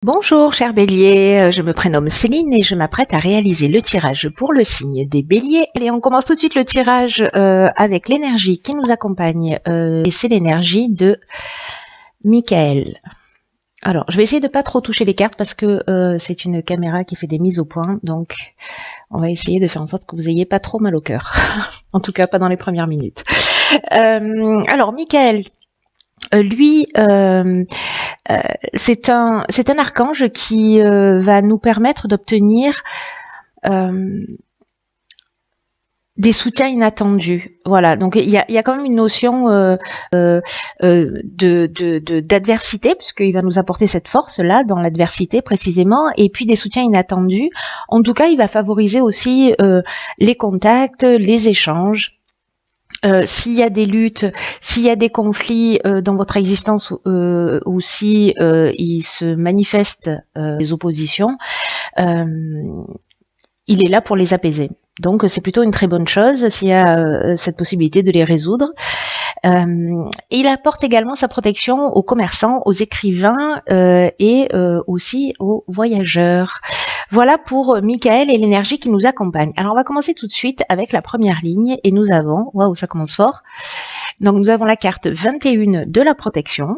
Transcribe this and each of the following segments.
Bonjour cher Bélier, je me prénomme Céline et je m'apprête à réaliser le tirage pour le signe des Béliers. Allez, on commence tout de suite le tirage avec l'énergie qui nous accompagne et c'est l'énergie de Michael. Alors, je vais essayer de pas trop toucher les cartes parce que c'est une caméra qui fait des mises au point, donc on va essayer de faire en sorte que vous ayez pas trop mal au cœur. En tout cas, pas dans les premières minutes. Alors, Michael, lui, c'est un archange qui va nous permettre d'obtenir des soutiens inattendus. Voilà, donc il y a quand même une notion d'adversité, puisqu'il va nous apporter cette force-là dans l'adversité précisément, et puis des soutiens inattendus. En tout cas, il va favoriser aussi les contacts, les échanges. S'il y a des luttes, s'il y a des conflits dans votre existence ou si il se manifestent des oppositions, il est là pour les apaiser. Donc c'est plutôt une très bonne chose s'il y a cette possibilité de les résoudre. Il apporte également sa protection aux commerçants, aux écrivains et aussi aux voyageurs. Voilà pour Michael et l'énergie qui nous accompagne. Alors on va commencer tout de suite avec la première ligne et nous avons, waouh, ça commence fort. Donc nous avons la carte 21 de la protection.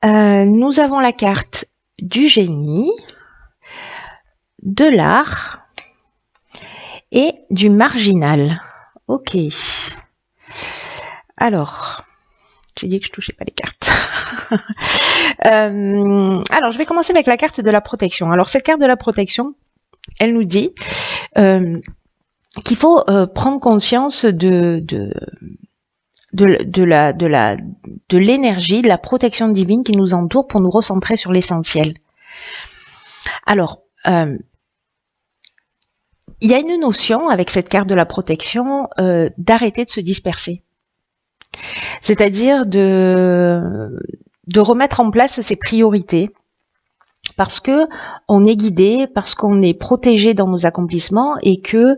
Nous avons la carte du génie, de l'art et du marginal. Ok. Alors, j'ai dit que je touchais pas les cartes. Alors, je vais commencer avec la carte de la protection. Alors, cette carte de la protection, elle nous dit qu'il faut prendre conscience de l'énergie, de la protection divine qui nous entoure pour nous recentrer sur l'essentiel. Alors, il y a une notion avec cette carte de la protection d'arrêter de se disperser. C'est-à-dire de remettre en place ses priorités parce que on est guidé, parce qu'on est protégé dans nos accomplissements et que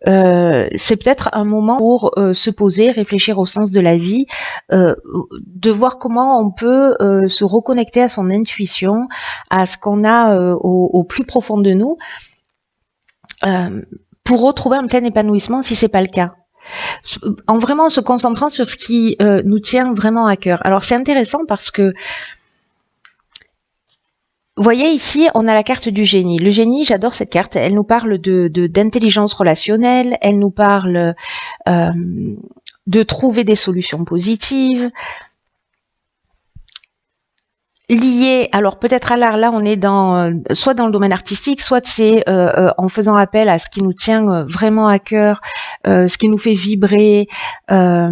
c'est peut-être un moment pour se poser, réfléchir au sens de la vie, de voir comment on peut se reconnecter à son intuition, à ce qu'on a au plus profond de nous, pour retrouver un plein épanouissement si c'est pas le cas. En vraiment se concentrant sur ce qui nous tient vraiment à cœur. Alors c'est intéressant parce que vous voyez ici, on a la carte du génie. Le génie, j'adore cette carte. Elle nous parle d'intelligence relationnelle. Elle nous parle de trouver des solutions positives. Liées, alors peut-être à l'art, là on est soit dans le domaine artistique, soit c'est en faisant appel à ce qui nous tient vraiment à cœur, ce qui nous fait vibrer, à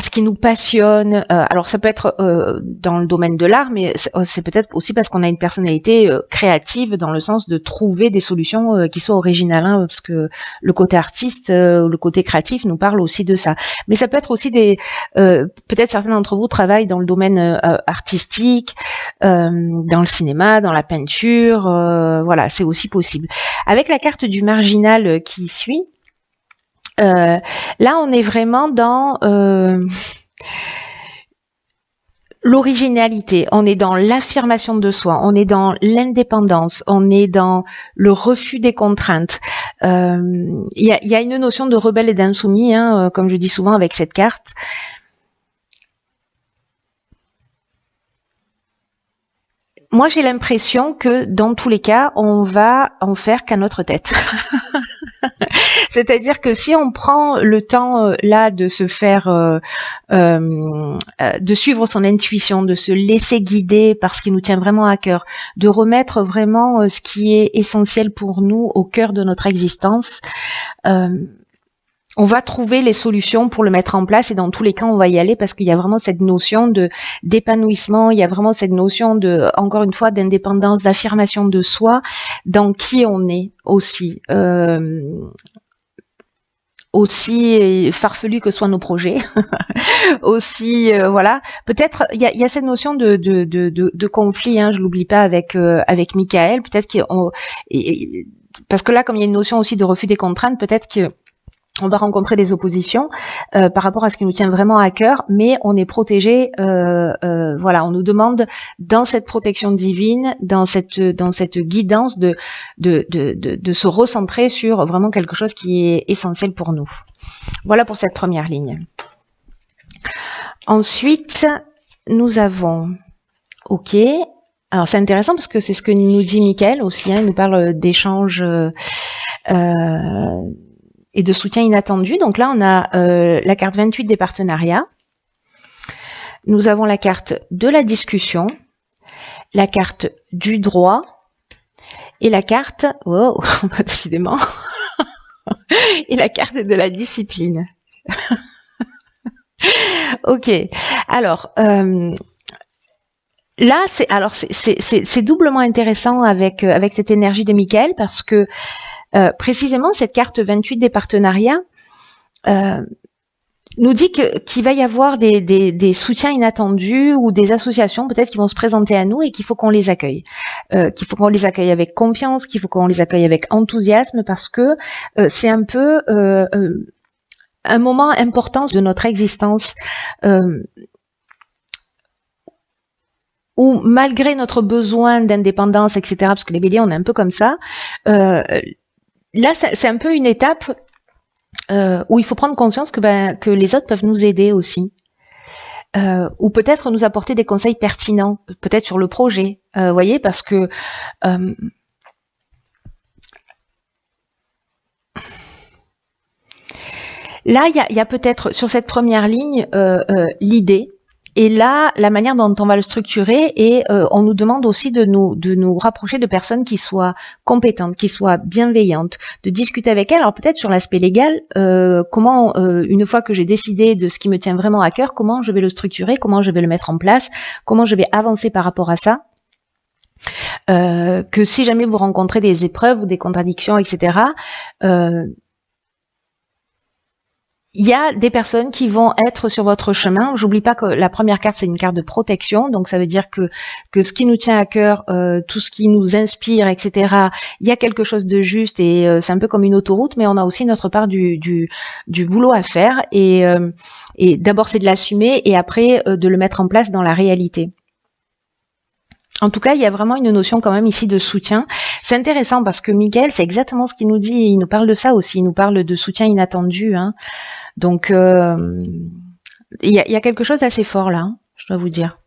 ce qui nous passionne. Alors ça peut être dans le domaine de l'art, mais c'est peut-être aussi parce qu'on a une personnalité créative dans le sens de trouver des solutions qui soient originales, hein, parce que le côté artiste, le côté créatif nous parle aussi de ça. Mais ça peut être aussi peut-être certains d'entre vous travaillent dans le domaine artistique, dans le cinéma, dans la peinture, voilà, c'est aussi possible. Avec la carte du marginal qui suit, là, on est vraiment dans l'originalité, on est dans l'affirmation de soi, on est dans l'indépendance, on est dans le refus des contraintes. Il y a une notion de rebelle et d'insoumis, hein, comme je dis souvent avec cette carte. Moi, j'ai l'impression que dans tous les cas, on va en faire qu'à notre tête. C'est-à-dire que si on prend le temps là de se faire, de suivre son intuition, de se laisser guider par ce qui nous tient vraiment à cœur, de remettre vraiment ce qui est essentiel pour nous au cœur de notre existence, on va trouver les solutions pour le mettre en place et dans tous les cas on va y aller parce qu'il y a vraiment cette notion d'épanouissement, il y a vraiment cette notion encore une fois d'indépendance, d'affirmation de soi dans qui on est aussi. Aussi farfelu que soient nos projets, aussi voilà. Peut-être il y a cette notion de conflit, hein, je l'oublie pas avec Michael. Peut-être parce que là comme il y a une notion aussi de refus des contraintes, peut-être que on va rencontrer des oppositions par rapport à ce qui nous tient vraiment à cœur, mais on est protégé. Voilà, on nous demande dans cette protection divine, dans cette guidance de se recentrer sur vraiment quelque chose qui est essentiel pour nous. Voilà pour cette première ligne. Ensuite, nous avons, ok. Alors c'est intéressant parce que c'est ce que nous dit Michael aussi. Hein, il nous parle d'échanges. Et de soutien inattendu. Donc là, on a la carte 28 des partenariats. Nous avons la carte de la discussion, la carte du droit et la carte, wow, décidément, et la carte de la discipline. Ok. Alors, là, c'est doublement intéressant avec cette énergie de Michael parce que précisément, cette carte 28 des partenariats nous dit qu'il va y avoir des soutiens inattendus ou des associations peut-être qui vont se présenter à nous et qu'il faut qu'on les accueille. Qu'il faut qu'on les accueille avec confiance, qu'il faut qu'on les accueille avec enthousiasme parce que c'est un peu un moment important de notre existence où malgré notre besoin d'indépendance, etc., parce que les béliers, on est un peu comme ça, là, c'est un peu une étape où il faut prendre conscience que les autres peuvent nous aider aussi. Ou peut-être nous apporter des conseils pertinents, peut-être sur le projet, voyez, parce que là, il y a peut-être sur cette première ligne l'idée. Et là, la manière dont on va le structurer, et on nous demande aussi de nous rapprocher de personnes qui soient compétentes, qui soient bienveillantes, de discuter avec elles. Alors peut-être sur l'aspect légal, comment, une fois que j'ai décidé de ce qui me tient vraiment à cœur, comment je vais le structurer, comment je vais le mettre en place, comment je vais avancer par rapport à ça. Que si jamais vous rencontrez des épreuves ou des contradictions, etc., il y a des personnes qui vont être sur votre chemin. J'oublie pas que la première carte, c'est une carte de protection. Donc, ça veut dire que ce qui nous tient à cœur, tout ce qui nous inspire, etc., il y a quelque chose de juste et c'est un peu comme une autoroute, mais on a aussi notre part du boulot à faire. Et d'abord, c'est de l'assumer et après, de le mettre en place dans la réalité. En tout cas, il y a vraiment une notion quand même ici de soutien. C'est intéressant parce que Michael, c'est exactement ce qu'il nous dit. Il nous parle de ça aussi. Il nous parle de soutien inattendu. Hein. Donc, il y a quelque chose d'assez fort là, hein, je dois vous dire.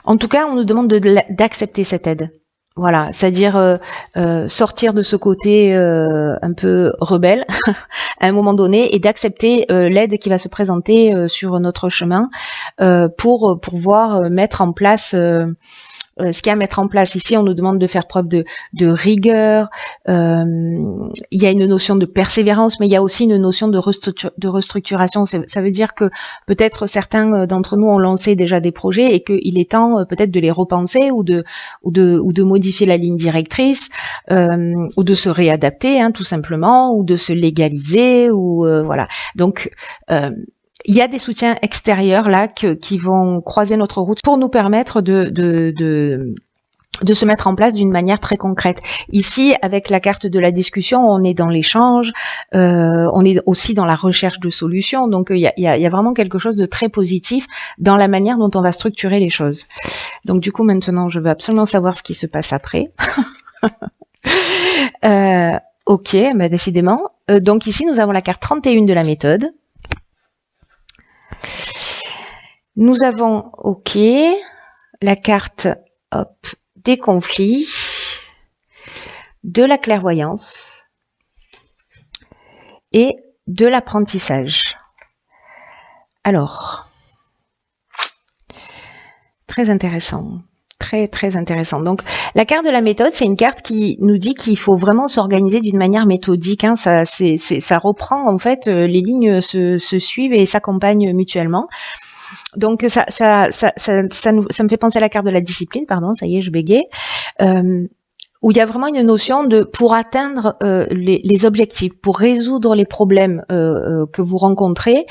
En tout cas, on nous demande d'accepter cette aide. Voilà, c'est-à-dire sortir de ce côté un peu rebelle à un moment donné et d'accepter l'aide qui va se présenter sur notre chemin pour pouvoir mettre en place ce qu'il y a à mettre en place. Ici, on nous demande de faire preuve de rigueur. Il y a une notion de persévérance, mais il y a aussi une notion de restructuration. Ça veut dire que peut-être certains d'entre nous ont lancé déjà des projets et qu'il est temps peut-être de les repenser ou de modifier la ligne directrice ou de se réadapter, hein, tout simplement, ou de se légaliser ou voilà. Donc il y a des soutiens extérieurs là qui vont croiser notre route pour nous permettre de se mettre en place d'une manière très concrète. Ici, avec la carte de la discussion, on est dans l'échange, on est aussi dans la recherche de solutions. Donc, il y a vraiment quelque chose de très positif dans la manière dont on va structurer les choses. Donc, du coup, maintenant, je veux absolument savoir ce qui se passe après. Ok, bah, décidément. Donc, ici, nous avons la carte 31 de la méthode. Nous avons, ok, la carte, hop, des conflits, de la clairvoyance et de l'apprentissage. Alors, très intéressant. Très intéressant. Donc, la carte de la méthode, c'est une carte qui nous dit qu'il faut vraiment s'organiser d'une manière méthodique. Hein. Ça reprend, en fait, les lignes se suivent et s'accompagnent mutuellement. Donc, ça me fait penser à la carte de la discipline, pardon, ça y est, je bégaye, où il y a vraiment une notion de, pour atteindre les objectifs, pour résoudre les problèmes que vous rencontrez,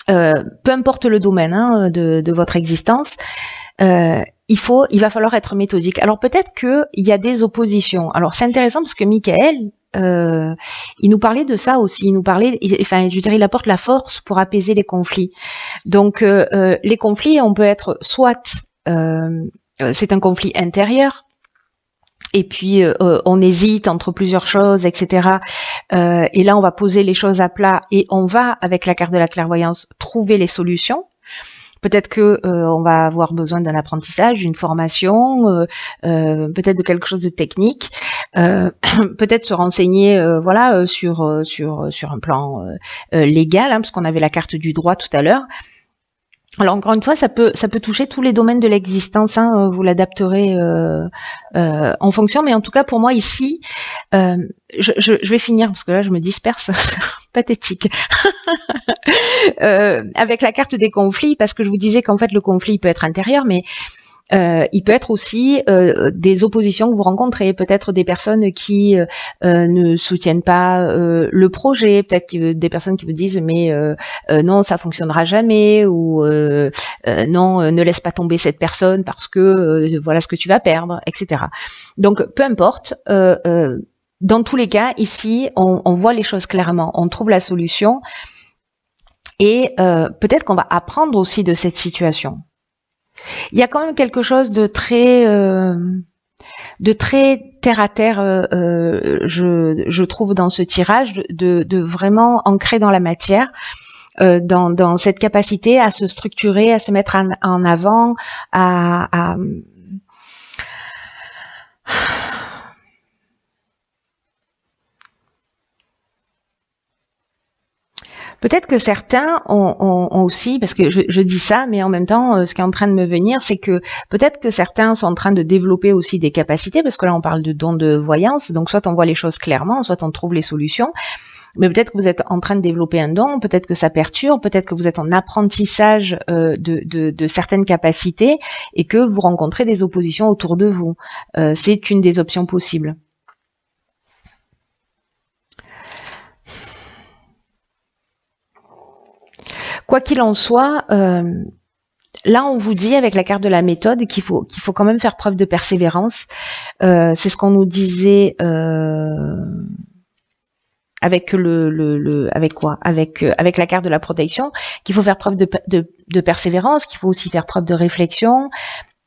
peu importe le domaine hein, de votre existence, il va falloir être méthodique. Alors peut-être qu'il y a des oppositions. Alors c'est intéressant parce que Michael, il nous parlait de ça aussi. Il nous parlait, enfin, je dirais, il apporte la force pour apaiser les conflits. Donc les conflits, on peut être soit c'est un conflit intérieur. Et puis on hésite entre plusieurs choses, etc. Et là, on va poser les choses à plat et on va, avec la carte de la clairvoyance, trouver les solutions. Peut-être que on va avoir besoin d'un apprentissage, d'une formation, peut-être de quelque chose de technique, peut-être se renseigner, voilà, sur un plan légal, hein, parce qu'on avait la carte du droit tout à l'heure. Alors encore une fois, ça peut toucher tous les domaines de l'existence. Hein, vous l'adapterez en fonction, mais en tout cas pour moi ici, je vais finir parce que là je me disperse, pathétique. Avec la carte des conflits, parce que je vous disais qu'en fait le conflit peut être intérieur, mais il peut être aussi des oppositions que vous rencontrez, peut-être des personnes qui ne soutiennent pas le projet, peut-être des personnes qui vous disent mais non, ça fonctionnera jamais, ou non, ne laisse pas tomber cette personne parce que voilà ce que tu vas perdre, etc. Donc peu importe, dans tous les cas, ici, on voit les choses clairement, on trouve la solution, et peut-être qu'on va apprendre aussi de cette situation. Il y a quand même quelque chose de très terre à terre, je trouve, dans ce tirage, de vraiment ancré dans la matière, dans cette capacité à se structurer, à se mettre en avant, à peut-être que certains ont aussi, parce que je dis ça, mais en même temps, ce qui est en train de me venir, c'est que peut-être que certains sont en train de développer aussi des capacités, parce que là, on parle de dons de voyance, donc soit on voit les choses clairement, soit on trouve les solutions, mais peut-être que vous êtes en train de développer un don, peut-être que ça perturbe, peut-être que vous êtes en apprentissage de certaines capacités et que vous rencontrez des oppositions autour de vous. C'est une des options possibles. Quoi qu'il en soit, là on vous dit avec la carte de la méthode qu'il faut quand même faire preuve de persévérance. C'est ce qu'on nous disait avec avec quoi, avec la carte de la protection, qu'il faut faire preuve de persévérance, qu'il faut aussi faire preuve de réflexion,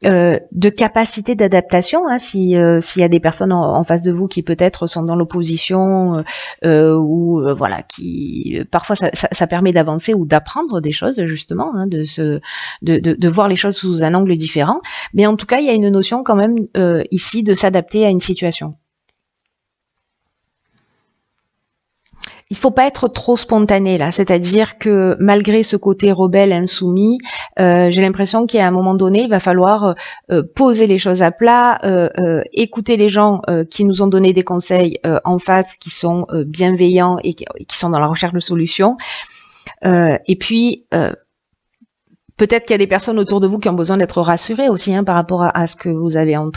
de capacité d'adaptation, hein, s'il y a des personnes en face de vous qui peut-être sont dans l'opposition, ou voilà, qui parfois ça permet d'avancer ou d'apprendre des choses, justement, hein, de voir les choses sous un angle différent. Mais en tout cas, il y a une notion quand même ici de s'adapter à une situation. Il faut pas être trop spontané là, c'est-à-dire que malgré ce côté rebelle, insoumis, j'ai l'impression qu'à un moment donné, il va falloir poser les choses à plat, écouter les gens qui nous ont donné des conseils en face, qui sont bienveillants et qui sont dans la recherche de solutions. Et puis peut-être qu'il y a des personnes autour de vous qui ont besoin d'être rassurées aussi, hein, par rapport à ce que vous êtes en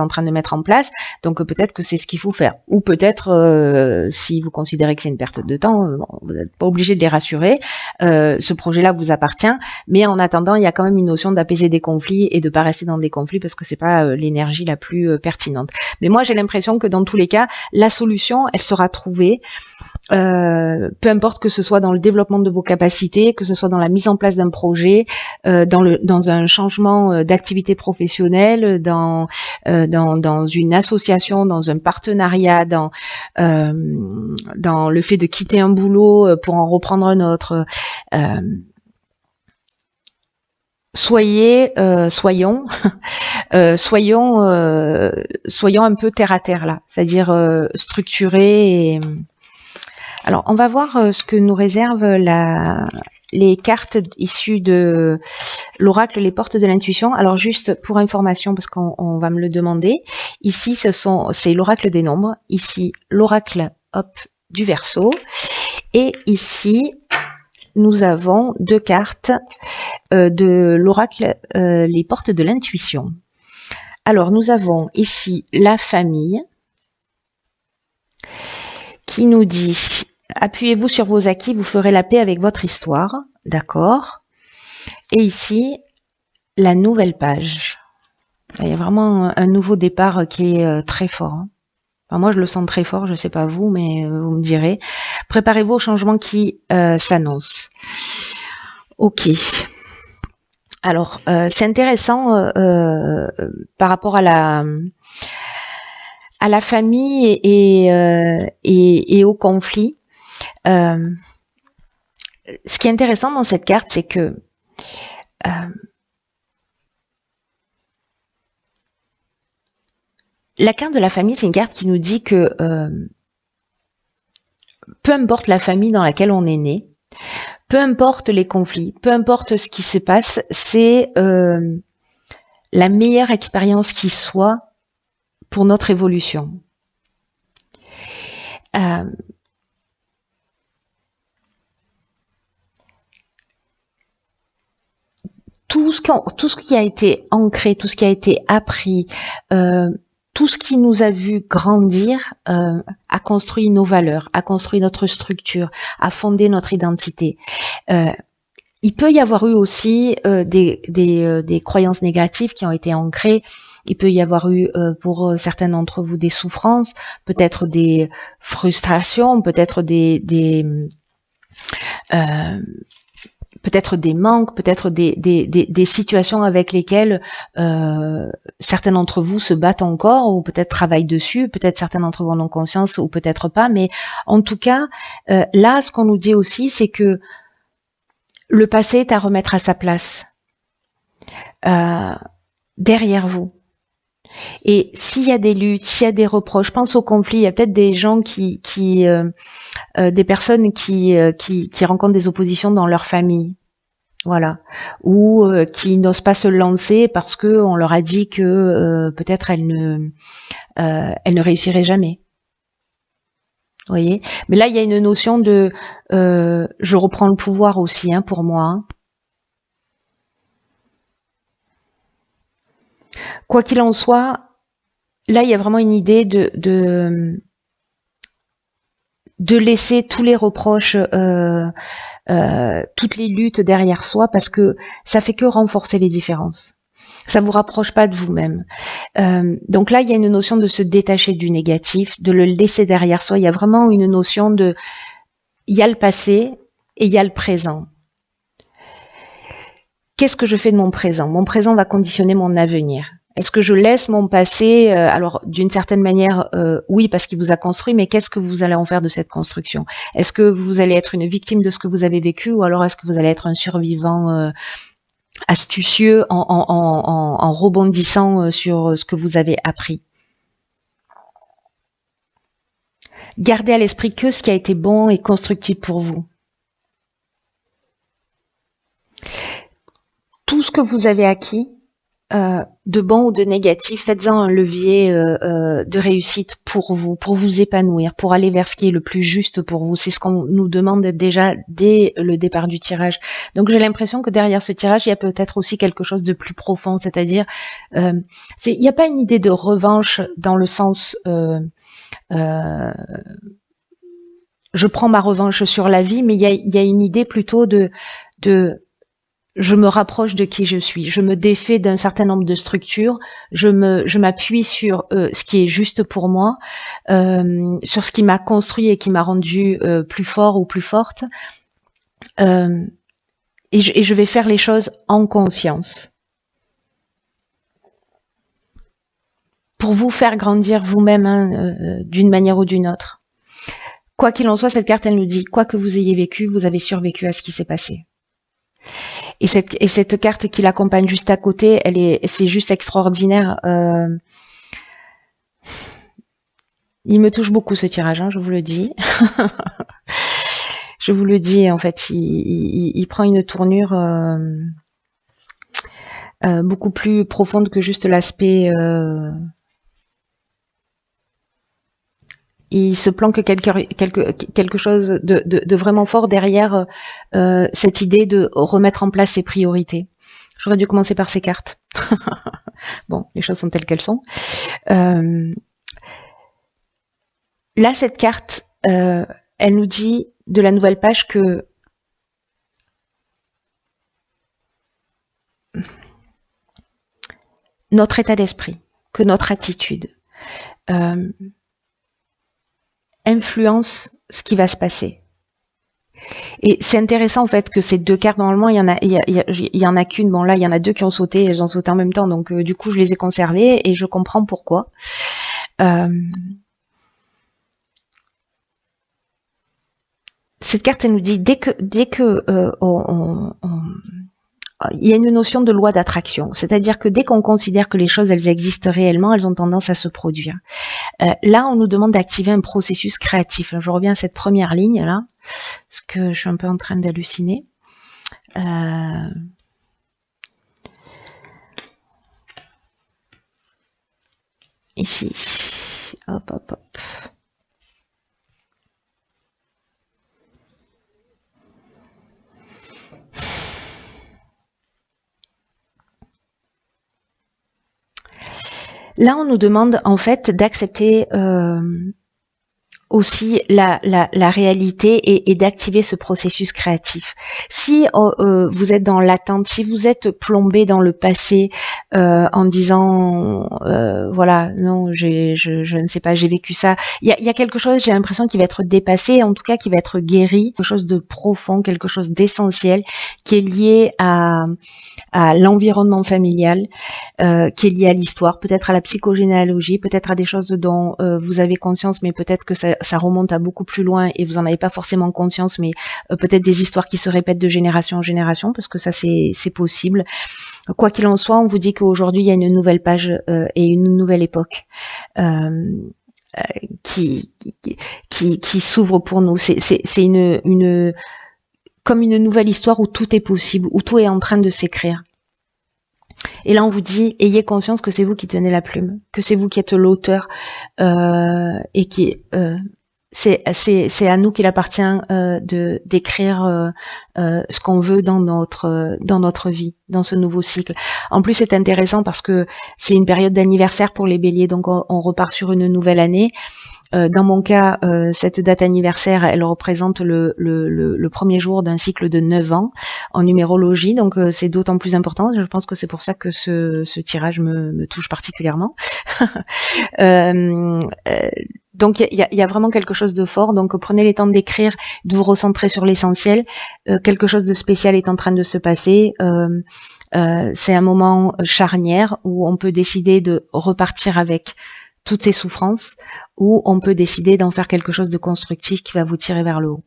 train de mettre en place. Donc peut-être que c'est ce qu'il faut faire. Ou peut-être, si vous considérez que c'est une perte de temps, vous n'êtes pas obligé de les rassurer. Ce projet-là vous appartient. Mais en attendant, il y a quand même une notion d'apaiser des conflits et de pas rester dans des conflits parce que c'est pas l'énergie la plus pertinente. Mais moi, j'ai l'impression que dans tous les cas, la solution, elle sera trouvée. Peu importe que ce soit dans le développement de vos capacités, que ce soit dans la mise en place d'un projet, dans un changement d'activité professionnelle, dans une association, dans un partenariat, dans le fait de quitter un boulot pour en reprendre un autre. Soyons un peu terre à terre là, c'est-à-dire structurés et alors, on va voir ce que nous réservent les cartes issues de l'oracle, les portes de l'intuition. Alors, juste pour information, parce qu'on va me le demander, ici, c'est l'oracle des nombres. Ici, l'oracle du Verseau. Et ici, nous avons deux cartes de l'oracle, les portes de l'intuition. Alors, nous avons ici la famille qui nous dit: appuyez-vous sur vos acquis, vous ferez la paix avec votre histoire. D'accord. Et ici, la nouvelle page. Il y a vraiment un nouveau départ qui est très fort. Hein. Enfin, moi, je le sens très fort, je ne sais pas vous, mais vous me direz. Préparez-vous au changement qui s'annonce. Ok. Alors, c'est intéressant par rapport à la famille et au conflit. Ce qui est intéressant dans cette carte, c'est que la carte de la famille, c'est une carte qui nous dit que peu importe la famille dans laquelle on est né, peu importe les conflits, peu importe ce qui se passe, c'est la meilleure expérience qui soit pour notre évolution. Tout ce qui a été ancré, tout ce qui a été appris, tout ce qui nous a vu grandir a construit nos valeurs, a construit notre structure, a fondé notre identité. Il peut y avoir eu aussi des croyances négatives qui ont été ancrées. Il peut y avoir eu pour certains d'entre vous des souffrances, peut-être des frustrations, peut-être peut-être des manques, peut-être des situations avec lesquelles certains d'entre vous se battent encore ou peut-être travaillent dessus, peut-être certains d'entre vous en ont conscience ou peut-être pas, mais en tout cas, là, ce qu'on nous dit aussi, c'est que le passé est à remettre à sa place derrière vous. Et s'il y a des luttes, s'il y a des reproches, je pense au conflit, il y a peut-être des gens des personnes qui rencontrent des oppositions dans leur famille, voilà, ou qui n'osent pas se lancer parce que on leur a dit que peut-être elles ne réussiraient jamais. Vous voyez, mais là il y a une notion de je reprends le pouvoir aussi, hein, pour moi. Hein. Quoi qu'il en soit, là il y a vraiment une idée de laisser tous les reproches, toutes les luttes derrière soi, parce que ça fait que renforcer les différences. Ça vous rapproche pas de vous-même. Donc là, il y a une notion de se détacher du négatif, de le laisser derrière soi. Il y a vraiment une notion de, il y a le passé et il y a le présent. Qu'est-ce que je fais de mon présent? Mon présent va conditionner mon avenir. Est-ce que je laisse mon passé, alors d'une certaine manière, oui, parce qu'il vous a construit, mais qu'est-ce que vous allez en faire de cette construction? Est-ce que vous allez être une victime de ce que vous avez vécu, ou alors est-ce que vous allez être un survivant astucieux en rebondissant sur ce que vous avez appris? Gardez à l'esprit que ce qui a été bon et constructif pour vous. Tout ce que vous avez acquis, de bon ou de négatif, faites-en un levier de réussite pour vous épanouir, pour aller vers ce qui est le plus juste pour vous. C'est ce qu'on nous demande déjà dès le départ du tirage. Donc j'ai l'impression que derrière ce tirage, il y a peut-être aussi quelque chose de plus profond, c'est-à-dire, il n'y a pas une idée de revanche dans le sens je prends ma revanche sur la vie, mais il y a une idée plutôt de je me rapproche de qui je suis, je me défais d'un certain nombre de structures, je m'appuie sur ce qui est juste pour moi, sur ce qui m'a construit et qui m'a rendu plus fort ou plus forte, et je vais faire les choses en conscience. Pour vous faire grandir vous-même, hein, d'une manière ou d'une autre. Quoi qu'il en soit, cette carte, elle nous dit, quoi que vous ayez vécu, vous avez survécu à ce qui s'est passé. Et cette carte qui l'accompagne juste à côté, c'est juste extraordinaire. Il me touche beaucoup ce tirage, hein, je vous le dis. Je vous le dis, en fait, il prend une tournure beaucoup plus profonde que juste l'aspect. Il se planque quelque chose de vraiment fort derrière cette idée de remettre en place ses priorités. J'aurais dû commencer par ces cartes. Bon, les choses sont telles qu'elles sont. Là, cette carte, elle nous dit de la nouvelle page que notre état d'esprit, que notre attitude influence ce qui va se passer. Et c'est intéressant en fait que ces deux cartes, normalement il y en a qu'une, bon là il y en a deux qui ont sauté, elles ont sauté en même temps, donc du coup je les ai conservées et je comprends pourquoi. Cette carte elle nous dit dès que il y a une notion de loi d'attraction, c'est-à-dire que dès qu'on considère que les choses elles existent réellement, elles ont tendance à se produire. Là, on nous demande d'activer un processus créatif. Je reviens à cette première ligne là, parce que je suis un peu en train d'halluciner. Ici, hop, hop, hop. Là, on nous demande en fait d'accepter aussi la réalité et d'activer ce processus créatif. Si vous êtes dans l'attente, si vous êtes plombé dans le passé en disant voilà, non, je ne sais pas, j'ai vécu ça, il y a quelque chose, j'ai l'impression, qui va être dépassé, en tout cas qui va être guéri, quelque chose de profond, quelque chose d'essentiel qui est lié à l'environnement familial, qui est lié à l'histoire, peut-être à la psychogénéalogie, peut-être à des choses dont vous avez conscience, mais peut-être que ça remonte à beaucoup plus loin et vous en avez pas forcément conscience, mais peut-être des histoires qui se répètent de génération en génération, parce que ça c'est possible. Quoi qu'il en soit, on vous dit qu'aujourd'hui il y a une nouvelle page et une nouvelle époque qui s'ouvre pour nous. C'est une comme une nouvelle histoire où tout est possible, où tout est en train de s'écrire. Et là, on vous dit, ayez conscience que c'est vous qui tenez la plume, que c'est vous qui êtes l'auteur, et qui c'est à nous qu'il appartient d'écrire ce qu'on veut dans notre vie, dans ce nouveau cycle. En plus, c'est intéressant parce que c'est une période d'anniversaire pour les béliers, donc on repart sur une nouvelle année. Dans mon cas, cette date anniversaire, elle représente le premier jour d'un cycle de 9 ans en numérologie, donc c'est d'autant plus important. Je pense que c'est pour ça que ce tirage me touche particulièrement. Donc il y a vraiment quelque chose de fort, donc prenez les temps d'écrire, de vous recentrer sur l'essentiel. Quelque chose de spécial est en train de se passer. C'est un moment charnière où on peut décider de repartir avec toutes ces souffrances, ou on peut décider d'en faire quelque chose de constructif qui va vous tirer vers le haut.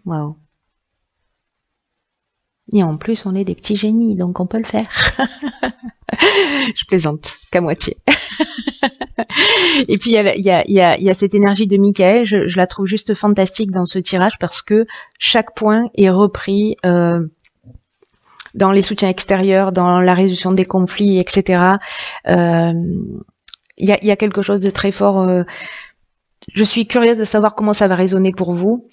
Waouh. Et en plus, on est des petits génies, donc on peut le faire. Je plaisante, qu'à moitié. Et puis, il y a cette énergie de Michael, je la trouve juste fantastique dans ce tirage parce que chaque point est repris dans les soutiens extérieurs, dans la résolution des conflits, etc. Il y a quelque chose de très fort. Je suis curieuse de savoir comment ça va résonner pour vous.